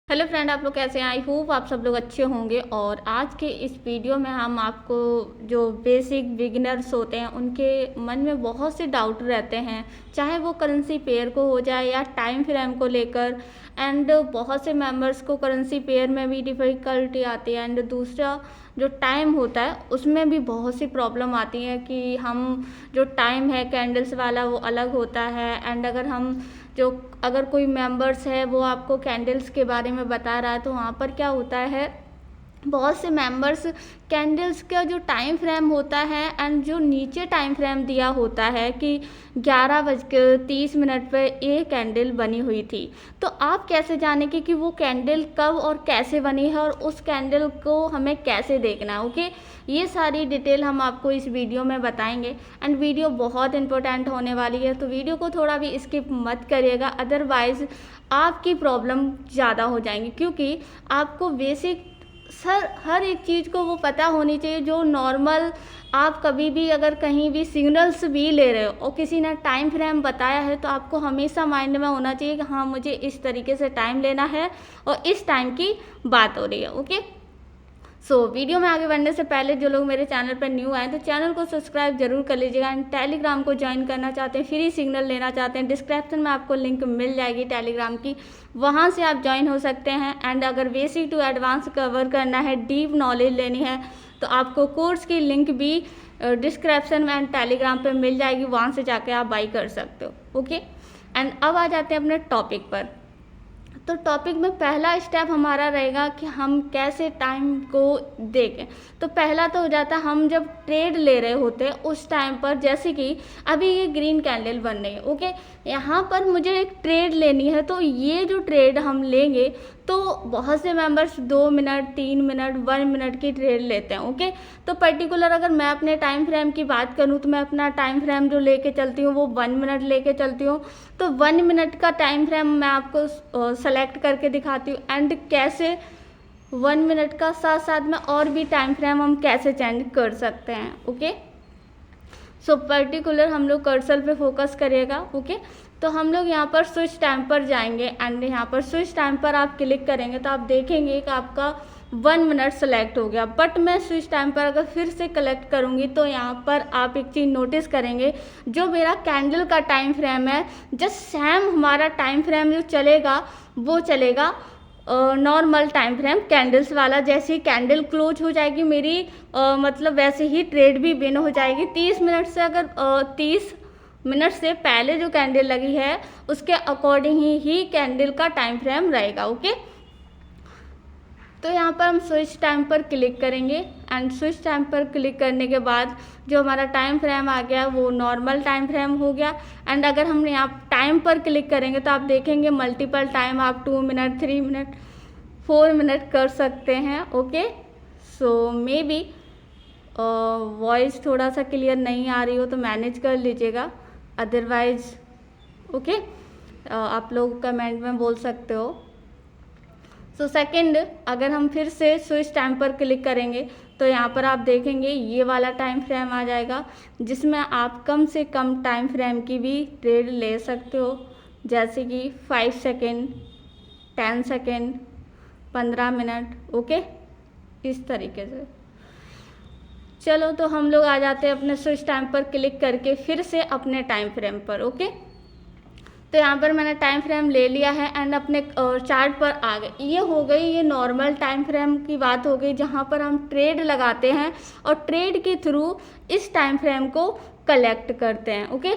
Hello friend, आप लोग कैसे हैं? आई होप आप सब लोग अच्छे होंगे। और आज के इस वीडियो में हम आपको जो बेसिक बिगिनर्स होते हैं उनके मन में बहुत से डाउट रहते हैं, चाहे वो करेंसी पेयर को हो जाए या टाइम फ्रेम को लेकर। एंड बहुत से मेंबर्स को करेंसी पेयर में भी डिफ़िकल्टी आती है, एंड दूसरा जो टाइम होता है उसमें भी बहुत सी प्रॉब्लम आती है कि हम जो टाइम है कैंडल्स वाला वो अलग होता है। एंड अगर कोई मेंबर्स है वो आपको कैंडल्स के बारे में बता रहा है तो वहाँ पर क्या होता है, बहुत से मेंबर्स कैंडल्स का जो टाइम फ्रेम होता है एंड जो नीचे टाइम फ्रेम दिया होता है कि 11:30 पे ये कैंडल बनी हुई थी, तो आप कैसे जानेंगे कि वो कैंडल कब और कैसे बनी है और उस कैंडल को हमें कैसे देखना है। ओके, ये सारी डिटेल हम आपको इस वीडियो में बताएंगे एंड वीडियो बहुत इंपॉर्टेंट होने वाली है, तो वीडियो को थोड़ा भी स्किप मत करिएगा, अदरवाइज़ आपकी प्रॉब्लम ज़्यादा हो जाएंगी। क्योंकि आपको बेसिक हर एक चीज़ को वो पता होनी चाहिए जो नॉर्मल आप कभी भी अगर कहीं भी सिग्नल्स भी ले रहे हो और किसी ने टाइम फ्रेम बताया है तो आपको हमेशा माइंड में होना चाहिए कि हाँ, मुझे इस तरीके से टाइम लेना है और इस टाइम की बात हो रही है। ओके, वीडियो में आगे बढ़ने से पहले जो लोग मेरे चैनल पर न्यू आए तो चैनल को सब्सक्राइब जरूर कर लीजिएगा। एंड टेलीग्राम को ज्वाइन करना चाहते हैं, फ्री सिग्नल लेना चाहते हैं, डिस्क्रिप्शन में आपको लिंक मिल जाएगी टेलीग्राम की, वहाँ से आप ज्वाइन हो सकते हैं। एंड अगर बेसिक टू एडवांस कवर करना है, डीप नॉलेज लेनी है, तो आपको कोर्स की लिंक भी डिस्क्रिप्शन में एंड टेलीग्राम पर मिल जाएगी, वहाँ से जाके आप बाई कर सकते हो। ओके, एंड अब आ जाते हैं अपने टॉपिक पर। तो टॉपिक में पहला स्टेप हमारा रहेगा कि हम कैसे टाइम को देखें। तो पहला तो हो जाता है, हम जब ट्रेड ले रहे होते हैं उस टाइम पर, जैसे कि अभी ये ग्रीन कैंडल बन रही है। ओके, यहाँ पर मुझे एक ट्रेड लेनी है, तो ये जो ट्रेड हम लेंगे तो बहुत से मेंबर्स 2 मिनट 3 मिनट 1 मिनट की ट्रेड लेते हैं। ओके, तो पर्टिकुलर अगर मैं अपने टाइम फ्रेम की बात करूँ तो मैं अपना टाइम फ्रेम जो लेके चलती हूँ वो 1 मिनट लेके चलती हूँ। तो 1 मिनट का टाइम फ्रेम मैं आपको सेलेक्ट करके दिखाती हूँ एंड कैसे 1 मिनट का साथ साथ में और भी टाइम फ्रेम हम कैसे चेंज कर सकते हैं। ओके, पर्टिकुलर हम लोग कर्सर पे फोकस करिएगा। ओके, तो हम लोग यहाँ पर स्विच टाइम पर जाएंगे एंड यहाँ पर स्विच टाइम पर आप क्लिक करेंगे तो आप देखेंगे कि आपका 1 मिनट सेलेक्ट हो गया। बट मैं स्विच टाइम पर अगर फिर से कलेक्ट करूँगी तो यहाँ पर आप एक चीज़ नोटिस करेंगे, जो मेरा कैंडल का टाइम फ्रेम है जस्ट सेम हमारा टाइम फ्रेम जो चलेगा वो चलेगा नॉर्मल टाइम फ्रेम कैंडल्स वाला। जैसे ही कैंडल क्लोज हो जाएगी मेरी मतलब वैसे ही ट्रेड भी बिन हो जाएगी। 30 मिनट से अगर 30 मिनट से पहले जो कैंडल लगी है उसके अकॉर्डिंग ही कैंडल का टाइम फ्रेम रहेगा। ओके, तो यहाँ पर हम स्विच टाइम पर क्लिक करेंगे एंड स्विच टाइम पर क्लिक करने के बाद जो हमारा टाइम फ्रेम आ गया वो नॉर्मल टाइम फ्रेम हो गया। एंड अगर हम यहाँ टाइम पर क्लिक करेंगे तो आप देखेंगे मल्टीपल टाइम आप 2 मिनट 3 मिनट 4 मिनट कर सकते हैं। Okay, so may be voice थोड़ा सा क्लियर नहीं आ रही हो तो मैनेज कर लीजिएगा, अदरवाइज ओके आप लोग कमेंट में बोल सकते हो। सेकंड, अगर हम फिर से स्विच टाइम पर क्लिक करेंगे तो यहाँ पर आप देखेंगे ये वाला टाइम फ्रेम आ जाएगा जिसमें आप कम से कम टाइम फ्रेम की भी ट्रेड ले सकते हो, जैसे कि 5 सेकेंड 10 सेकेंड 15 मिनट। ओके, इस तरीके से। चलो, तो हम लोग आ जाते हैं अपने स्विच टाइम पर क्लिक करके फिर से अपने टाइम फ्रेम पर। ओके, तो यहाँ पर मैंने टाइम फ्रेम ले लिया है एंड अपने चार्ट पर आ गए। ये हो गई, ये नॉर्मल टाइम फ्रेम की बात हो गई जहाँ पर हम ट्रेड लगाते हैं और ट्रेड के थ्रू इस टाइम फ्रेम को कलेक्ट करते हैं। ओके,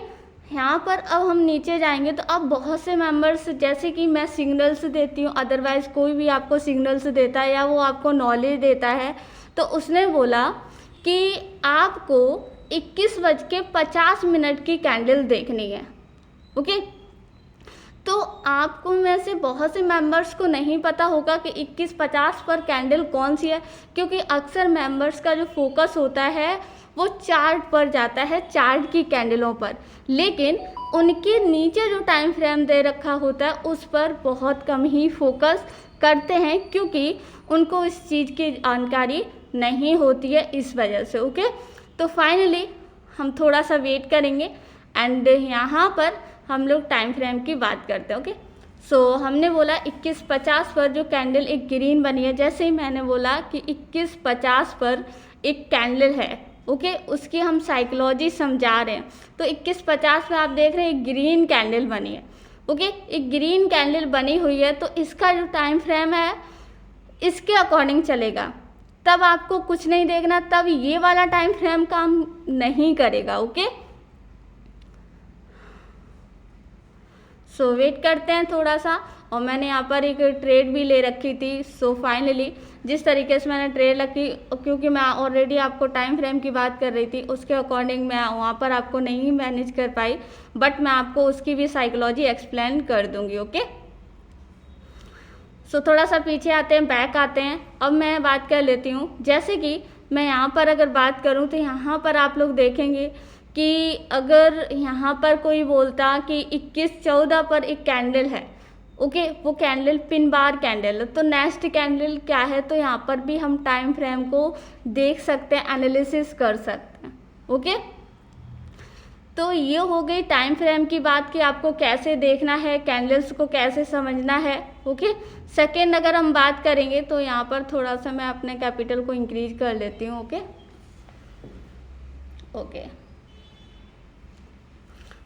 यहाँ पर अब हम नीचे जाएंगे तो अब बहुत से मेंबर्स, जैसे कि मैं सिग्नल्स देती हूँ, अदरवाइज़ कोई भी आपको सिग्नल्स देता है या वो आपको नॉलेज देता है, तो उसने बोला कि आपको 21:50 की कैंडल देखनी है। ओके, तो आपको में से बहुत से मेंबर्स को नहीं पता होगा कि 21:50 पर कैंडल कौन सी है, क्योंकि अक्सर मेंबर्स का जो फोकस होता है वो चार्ट पर जाता है, चार्ट की कैंडलों पर, लेकिन उनके नीचे जो टाइम फ्रेम दे रखा होता है उस पर बहुत कम ही फोकस करते हैं, क्योंकि उनको इस चीज़ की जानकारी नहीं होती है, इस वजह से। ओके, तो फाइनली हम थोड़ा सा वेट करेंगे एंड यहाँ पर हम लोग टाइम फ्रेम की बात करते हैं। ओके, हमने बोला 21.50 पर जो कैंडल एक ग्रीन बनी है, जैसे ही मैंने बोला कि 21.50 पर एक कैंडल है, ओके, उसकी हम साइकोलॉजी समझा रहे हैं। तो 21.50 पे आप देख रहे हैं एक ग्रीन कैंडल बनी है, ओके, एक ग्रीन कैंडल बनी हुई है, तो इसका जो टाइम फ्रेम है इसके अकॉर्डिंग चलेगा। तब आपको कुछ नहीं देखना, तब ये वाला टाइम फ्रेम काम नहीं करेगा, ओके। वेट करते हैं थोड़ा सा। और मैंने यहाँ पर एक ट्रेड भी ले रखी थी। फाइनली जिस तरीके से मैंने ट्रेड रखी, क्योंकि मैं ऑलरेडी आपको टाइम फ्रेम की बात कर रही थी, उसके अकॉर्डिंग मैं वहाँ पर आपको नहीं मैनेज कर पाई, बट मैं आपको उसकी भी साइकोलॉजी एक्सप्लेन कर दूँगी, ओके। थोड़ा सा पीछे आते हैं, बैक आते हैं। अब मैं बात कर लेती हूँ, जैसे कि मैं यहाँ पर अगर बात करूँ तो यहाँ पर आप लोग देखेंगे कि अगर यहाँ पर कोई बोलता कि 21.14 पर एक कैंडल है, ओके, वो कैंडल पिन बार कैंडल है, तो नेक्स्ट कैंडल क्या है, तो यहाँ पर भी हम टाइम फ्रेम को देख सकते हैं, एनालिसिस कर सकते हैं, ओके। तो ये हो गई टाइम फ्रेम की बात कि आपको कैसे देखना है, कैंडल्स को कैसे समझना है, ओके। सेकेंड अगर हम बात करेंगे तो यहाँ पर थोड़ा सा मैं अपने कैपिटल को इंक्रीज कर लेती हूँ, ओके ओके।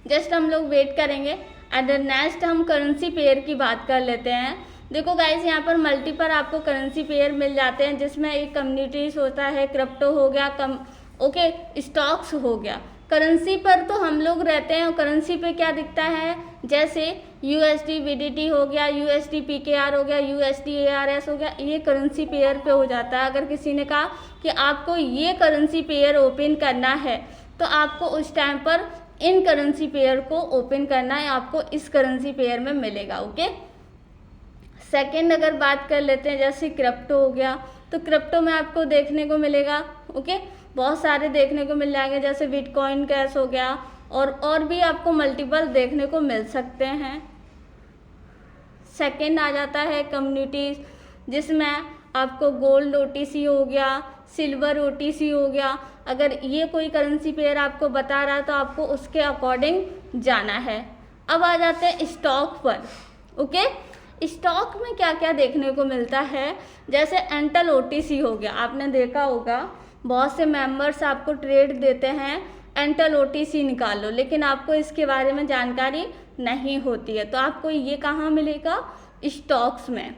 जस्ट हम लोग वेट करेंगे एंड नेक्स्ट हम करेंसी पेयर की बात कर लेते हैं। देखो गाइस, यहाँ पर मल्टीपल आपको करेंसी पेयर मिल जाते हैं, जिसमें एक कम्युनिटीज होता है, क्रिप्टो हो गया, ओके, स्टॉक्स हो गया। करेंसी पर तो हम लोग रहते हैं, और करेंसी पे क्या दिखता है, जैसे USD BDT हो गया, USD PKR हो गया, USD ARS हो गया, ये करेंसी पेयर पे हो जाता है। अगर किसी ने कहा कि आपको ये करेंसी पेयर ओपन करना है, तो आपको उस टाइम पर इन करेंसी पेयर को ओपन करना है, आपको इस करेंसी पेयर में मिलेगा, ओके। सेकंड अगर बात कर लेते हैं, जैसे क्रिप्टो हो गया, तो क्रिप्टो में आपको देखने को मिलेगा, ओके, बहुत सारे देखने को मिल जाएंगे, जैसे बिटकॉइन कैश हो गया, और भी आपको मल्टीपल देखने को मिल सकते हैं। सेकंड आ जाता है कम्युनिटीज, जिसमें आपको गोल्ड OTC हो गया, सिल्वर OTC हो गया। अगर ये कोई करेंसी पेयर आपको बता रहा है तो आपको उसके अकॉर्डिंग जाना है। अब आ जाते हैं स्टॉक पर, ओके। स्टॉक में क्या क्या देखने को मिलता है, जैसे एंटल OTC हो गया, आपने देखा होगा बहुत से मेंबर्स आपको ट्रेड देते हैं, एंटल OTC निकाल लो, लेकिन आपको इसके बारे में जानकारी नहीं होती है, तो आपको ये कहाँ मिलेगा, स्टॉक्स में,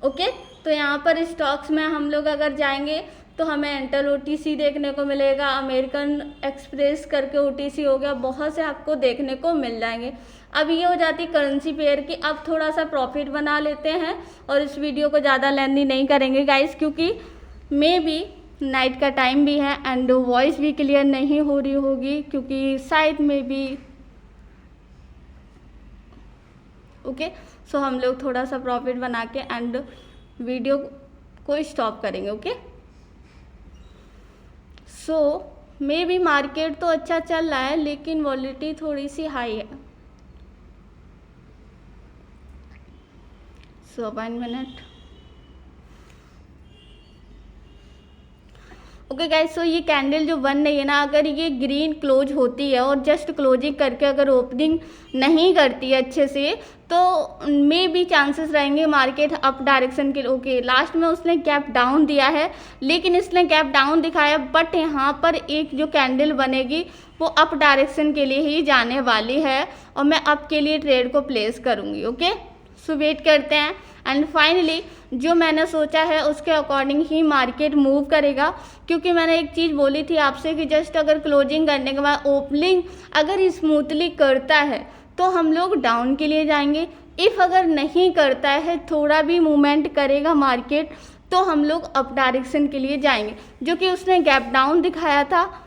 ओके। तो यहाँ पर स्टॉक्स में हम लोग अगर जाएंगे तो हमें एंटल OTC देखने को मिलेगा, अमेरिकन एक्सप्रेस करके OTC हो गया, बहुत से आपको देखने को मिल जाएंगे। अब ये हो जाती करेंसी पेयर की। अब थोड़ा सा प्रॉफिट बना लेते हैं और इस वीडियो को ज़्यादा लेंथी नहीं करेंगे गाइस, क्योंकि मे बी नाइट का टाइम भी है एंड वॉइस भी क्लियर नहीं हो रही होगी, क्योंकि शायद में भी, ओके। हम लोग थोड़ा सा प्रॉफिट बना के एंड वीडियो को स्टॉप करेंगे, ओके। मे बी मार्केट तो अच्छा चल रहा है, लेकिन वॉलेटिलिटी थोड़ी सी हाई है। 1 मिनट, ओके गाइस। ये कैंडल जो बन रही है ना, अगर ये ग्रीन क्लोज होती है और जस्ट क्लोजिंग करके अगर ओपनिंग नहीं करती है अच्छे से, तो मे भी चांसेस रहेंगे मार्केट अप डायरेक्शन के। ओके, लास्ट में उसने गैप डाउन दिया है, लेकिन इसने गैप डाउन दिखाया, बट यहाँ पर एक जो कैंडल बनेगी वो अप डायरेक्शन के लिए ही जाने वाली है, और मैं अप के लिए ट्रेड को प्लेस करूँगी, ओके। वेट करते हैं एंड फाइनली जो मैंने सोचा है उसके अकॉर्डिंग ही मार्केट मूव करेगा, क्योंकि मैंने एक चीज़ बोली थी आपसे कि जस्ट अगर क्लोजिंग करने के बाद ओपनिंग अगर स्मूथली करता है तो हम लोग डाउन के लिए जाएंगे। इफ़ अगर नहीं करता है, थोड़ा भी मूवमेंट करेगा मार्केट, तो हम लोग अप डायरेक्शन के लिए जाएंगे, जो कि उसने गैप डाउन दिखाया था,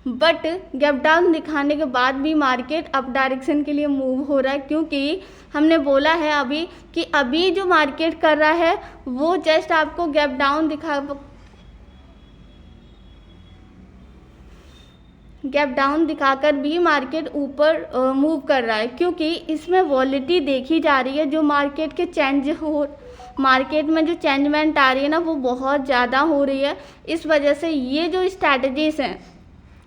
बट गैप डाउन दिखाने के बाद भी मार्केट अप डायरेक्शन के लिए मूव हो रहा है, क्योंकि हमने बोला है अभी कि अभी जो मार्केट कर रहा है वो जस्ट आपको गैप डाउन दिखाकर भी मार्केट ऊपर मूव कर रहा है, क्योंकि इसमें वॉलेटिलिटी देखी जा रही है। जो मार्केट में जो चेंजमेंट आ रही है ना, वो बहुत ज़्यादा हो रही है। इस वजह से ये जो स्ट्रैटेजीज हैं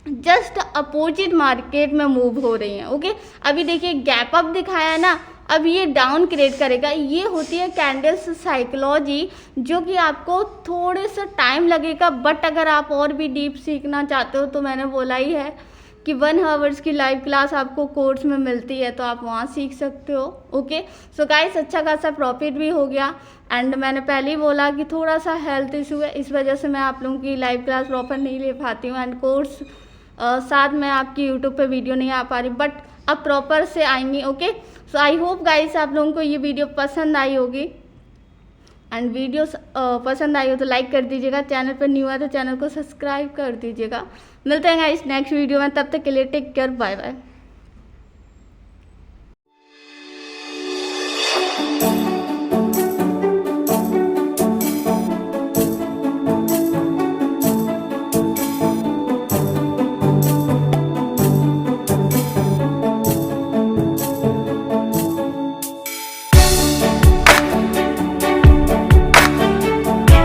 जस्ट अपोजिट मार्केट में मूव हो रही हैं। ओके, अभी देखिए गैप अप दिखाया ना, अब ये डाउन क्रिएट करेगा। ये होती है कैंडल्स साइकोलॉजी, जो कि आपको थोड़े सा टाइम लगेगा, बट अगर आप और भी डीप सीखना चाहते हो तो मैंने बोला ही है कि 1 आवर्स की लाइव क्लास आपको कोर्स में मिलती है, तो आप वहाँ सीख सकते हो। ओके, सो गाइस अच्छा खासा प्रॉफिट भी हो गया। एंड मैंने पहले ही बोला कि थोड़ा सा हेल्थ इशू है, इस वजह से मैं आप लोगों की लाइव क्लास प्रॉपर नहीं ले पाती हूँ, एंड कोर्स साथ में आपकी यूट्यूब पे वीडियो नहीं आ पा रही, बट अब प्रॉपर से आएंगी। Okay, so I hope guys आप लोगों को ये वीडियो पसंद आई होगी, एंड वीडियो पसंद आई हो तो लाइक कर दीजिएगा, चैनल पर न्यू है तो चैनल को सब्सक्राइब कर दीजिएगा। मिलते हैं गाइस नेक्स्ट वीडियो में, तब तक के लिए टेक केयर, बाय बाय।